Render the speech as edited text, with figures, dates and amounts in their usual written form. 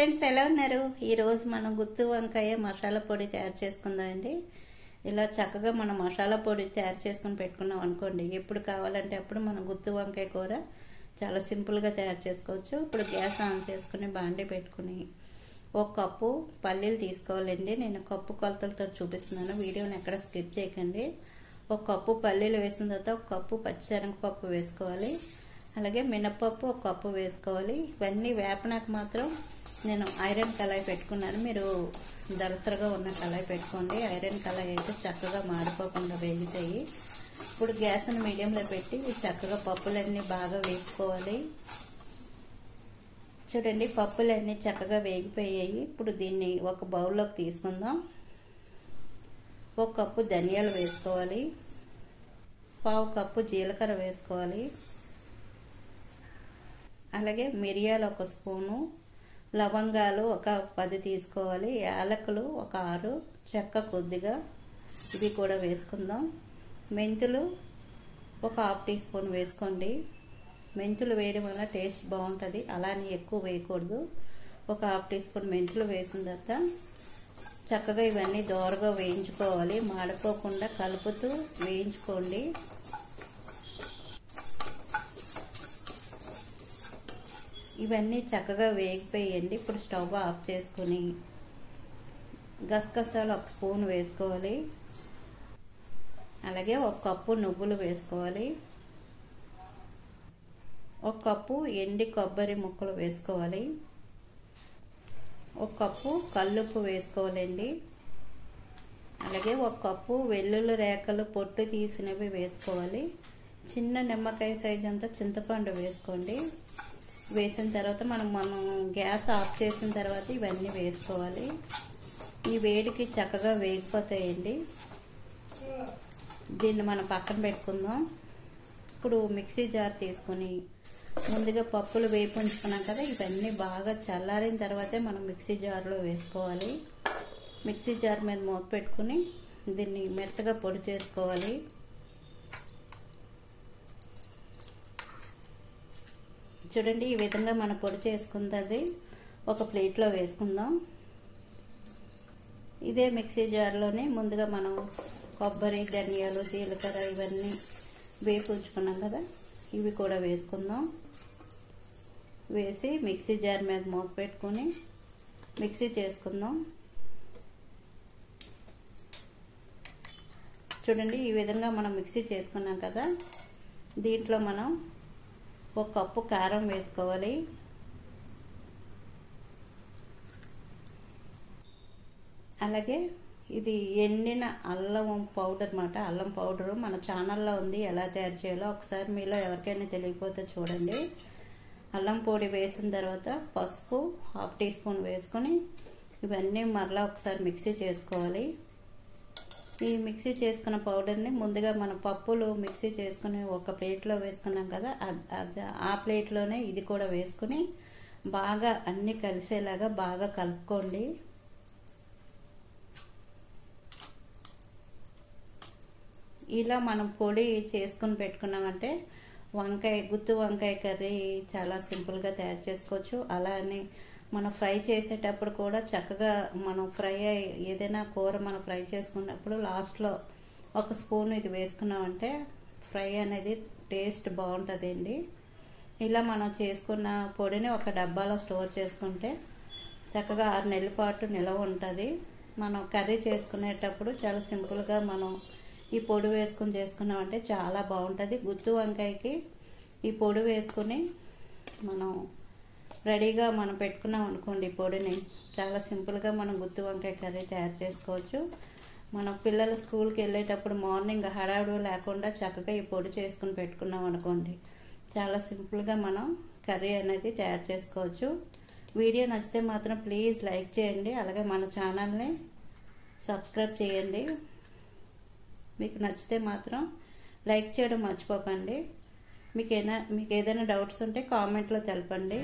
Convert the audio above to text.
Friends, ఎలా ఉన్నారు? ఈరోజు మనం గుత్తి వంకాయ మసాలా పొడి తయారు చేసుకుందామండి. ఇలా చక్కగా మనం మసాలా పొడి తయారు చేసుకుని పెట్టుకున్నాం అనుకోండి, ఎప్పుడు కావాలంటే అప్పుడు మనం గుత్తి వంకాయ కూర చాలా సింపుల్గా తయారు చేసుకోవచ్చు. ఇప్పుడు గ్యాస్ ఆన్ చేసుకుని బాండి పెట్టుకుని ఒక కప్పు పల్లీలు తీసుకోవాలండి. నేను కప్పు కొలతలతో చూపిస్తున్నాను, వీడియోని ఎక్కడ స్కిప్ చేయకండి. ఒక కప్పు పల్లీలు వేసిన తర్వాత ఒక కప్పు పచ్చిశనగపప్పు వేసుకోవాలి. అలాగే మినపప్పు ఒక కప్పు వేసుకోవాలి. ఇవన్నీ వేపనాకు మాత్రం నేను ఐరన్ కళాయి పెట్టుకున్నాను. మీరు దళసరగా ఉన్న కళాయి పెట్టుకోండి. ఐరన్ కళాయి అయితే చక్కగా మాడిపోకుండా వేగుతాయి. ఇప్పుడు గ్యాస్ని మీడియంలో పెట్టి చక్కగా పప్పులన్నీ బాగా వేసుకోవాలి. చూడండి, పప్పులన్నీ చక్కగా వేగిపోయాయి. ఇప్పుడు దీన్ని ఒక బౌల్లోకి తీసుకుందాం. ఒక కప్పు ధనియాలు వేసుకోవాలి. పావు కప్పు జీలకర్ర వేసుకోవాలి. అలాగే మిరియాలు ఒక స్పూను, లవంగాలు ఒక 10 తీసుకోవాలి, యాలకులు ఒక 6, చెక్క కొద్దిగా ఇవి కూడా వేసుకుందాం. మెంతులు ఒక ½ టీ స్పూన్ వేసుకోండి. మెంతులు వేయడం వల్ల టేస్ట్ బాగుంటుంది, అలానే ఎక్కువ వేయకూడదు. ఒక ½ టీ స్పూన్ మెంతులు వేసిన తర్వాత చక్కగా ఇవన్నీ దోరగా వేయించుకోవాలి. మాడిపోకుండా కలుపుతూ వేయించుకోండి. ఇవన్నీ చక్కగా వేగిపోయండి. ఇప్పుడు స్టవ్ ఆఫ్ చేసుకుని గసగసాలు ఒక స్పూన్ వేసుకోవాలి. అలాగే ఒక కప్పు నువ్వులు వేసుకోవాలి. ఒక కప్పు ఎండి కొబ్బరి ముక్కలు వేసుకోవాలి. ఒక కప్పు కల్లుప్పు వేసుకోవాలండి. అలాగే ఒక కప్పు వెల్లుల్లి రేఖలు పొట్టు తీసినవి వేసుకోవాలి. చిన్న నిమ్మకాయ సైజు అంతా చింతపండు వేసుకోండి. వేసిన తర్వాత మనం గ్యాస్ ఆఫ్ చేసిన తర్వాత ఇవన్నీ వేసుకోవాలి. ఈ వేడికి చక్కగా వేగిపోతాయండి. దీన్ని మనం పక్కన పెట్టుకుందాం. ఇప్పుడు మిక్సీ జార్ తీసుకొని ముందుగా పప్పులు వేపి ఉంచుకున్నాం కదా, ఇవన్నీ బాగా చల్లారిన తర్వాతే మనం మిక్సీ జార్లో వేసుకోవాలి. మిక్సీ జార్ మీద మూత పెట్టుకుని దీన్ని మెత్తగా పొడి చేసుకోవాలి. చూడండి, ఈ విధంగా మనం పొడి చేసుకుంది ఒక ప్లేట్లో వేసుకుందాం. ఇదే మిక్సీ జార్లోనే ముందుగా మనం కొబ్బరి, ధనియాలు, జీలకర్ర ఇవన్నీ వేపి ఉంచుకున్నాం కదా, ఇవి కూడా వేసుకుందాం. వేసి మిక్సీ జార్ మీద మూత పెట్టుకొని మిక్సీ చేసుకుందాం. చూడండి, ఈ విధంగా మనం మిక్సీ చేసుకున్నాం కదా, దీంట్లో మనం ఒక కప్పు కారం వేసుకోవాలి. అలాగే ఇది ఎండిన అల్లం పౌడర్ మాట, అల్లం పౌడరు మన ఛానల్లో ఉంది. ఎలా తయారు చేయాలో ఒకసారి మీలో ఎవరికైనా తెలియకపోతే చూడండి. అల్లం పొడి వేసిన తర్వాత పసుపు ½ టీ స్పూన్ వేసుకొని ఇవన్నీ మరలా ఒకసారి మిక్సీ చేసుకోవాలి. ఈ మిక్సీ చేసుకున్న పౌడర్ని ముందుగా మన పప్పులు మిక్సీ చేసుకుని ఒక ప్లేట్లో వేసుకున్నాం కదా, ఆ ప్లేట్లోనే ఇది కూడా వేసుకుని బాగా అన్నీ కలిసేలాగా బాగా కలుపుకోండి. ఇలా మనం పొడి చేసుకుని పెట్టుకున్నామంటే గుత్తి వంకాయ కర్రీ చాలా సింపుల్గా తయారు చేసుకోవచ్చు. అలానే మనం ఫ్రై చేసేటప్పుడు కూడా చక్కగా మనం ఏదైనా కూర మనం ఫ్రై చేసుకున్నప్పుడు లాస్ట్లో ఒక స్పూన్ ఇది వేసుకున్నామంటే ఫ్రై అనేది టేస్ట్ బాగుంటుందండి. ఇలా మనం చేసుకున్న పొడిని ఒక డబ్బాలో స్టోర్ చేసుకుంటే చక్కగా 6 నెలల పాటు నిల్వ ఉంటుంది. మనం కర్రీ చేసుకునేటప్పుడు చాలా సింపుల్గా మనం ఈ పొడి వేసుకుని చేసుకున్నామంటే చాలా బాగుంటుంది. గుత్తి వంకాయకి ఈ పొడి వేసుకుని మనం రెడీగా మనం పెట్టుకున్నాం అనుకోండి, పొడిని చాలా సింపుల్గా మనం గుత్తి వంకాయ కర్రీ తయారు చేసుకోవచ్చు. మనం పిల్లలు స్కూల్కి వెళ్ళేటప్పుడు మార్నింగ్ హడావుడు లేకుండా చక్కగా ఈ పొడి చేసుకుని పెట్టుకున్నాం అనుకోండి, చాలా సింపుల్గా మనం కర్రీ అనేది తయారు చేసుకోవచ్చు. వీడియో నచ్చితే మాత్రం ప్లీజ్ లైక్ చేయండి. అలాగే మన ఛానల్ని సబ్స్క్రైబ్ చేయండి. మీకు నచ్చితే మాత్రం లైక్ చేయడం మర్చిపోకండి. మీకు ఏదైనా డౌట్స్ ఉంటే కామెంట్లో తెలపండి.